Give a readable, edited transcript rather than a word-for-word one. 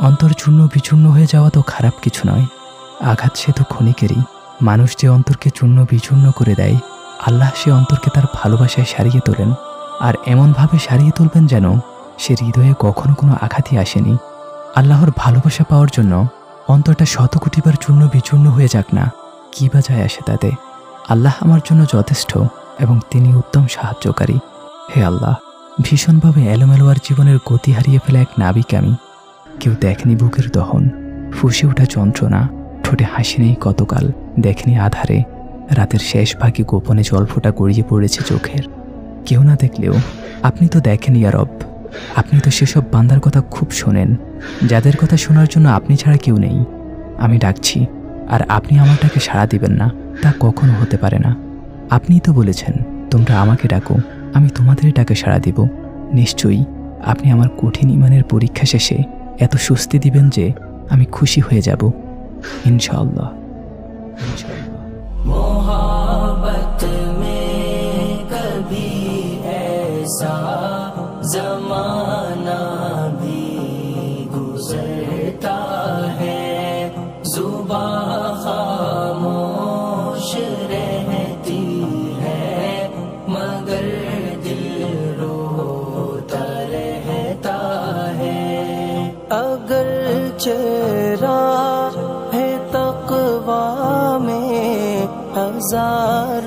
অন্তর চূর্ণ বিচূর্ণ হয়ে যাওয়া তো খারাপ কিছু নয়, আঘাত সে তো ক্ষণিকেরই। মানুষ যে অন্তরকে চূর্ণ বিচূর্ণ করে দেয়, আল্লাহ সে অন্তরকে তার ভালোবাসায় সারিয়ে তোলেন, আর এমনভাবে সারিয়ে তুলবেন যেন সে হৃদয়ে কখনো কোনো আঘাতই আসেনি। আল্লাহর ভালোবাসা পাওয়ার জন্য অন্তরটা শত কোটিবার চূর্ণ বিচূর্ণ হয়ে যাক না, কী বা যায় আসে তাতে। আল্লাহ আমার জন্য যথেষ্ট এবং তিনি উত্তম সাহায্যকারী। হে আল্লাহ, ভীষণভাবে এলোমেলো আর জীবনের গতি হারিয়ে ফেলা এক নাবিক আমি। কেউ দেখেনি বুকের দহন, ফুঁসে ওঠা যন্ত্রণা, ঠোঁটে হাসি নেই কতকাল, দেখেনি আধারে রাতের শেষ ভাগে গোপনে জলফোঁটা গড়িয়ে পড়েছে চোখের। কেউ না দেখলেও আপনি তো দেখেন ইয়া রব। আপনি তো সেসব বান্দার কথা খুব শোনেন, যাদের কথা শোনার জন্য আপনি ছাড়া কেউ নেই। আমি ডাকছি আর আপনি আমার ডাকে সাড়া দিবেন না, তা কখনো হতে পারে না। আপনিই তো বলেছেন, তোমরা আমাকে ডাকো, আমি তোমাদের ডাকে সাড়া দিব। নিশ্চয়ই আপনি আমার কঠিন ঈমানের পরীক্ষা শেষে এত স্বস্তি দিবেন যে আমি খুশি হয়ে যাব, ইনশাআল্লাহ। मोहब्बत में कभी ऐसा जमाना भी गुजरता है, जुबां खामोश रहती है मगर दिल रोता रहता है। अगर चेहरा है तक़वा में हज़ार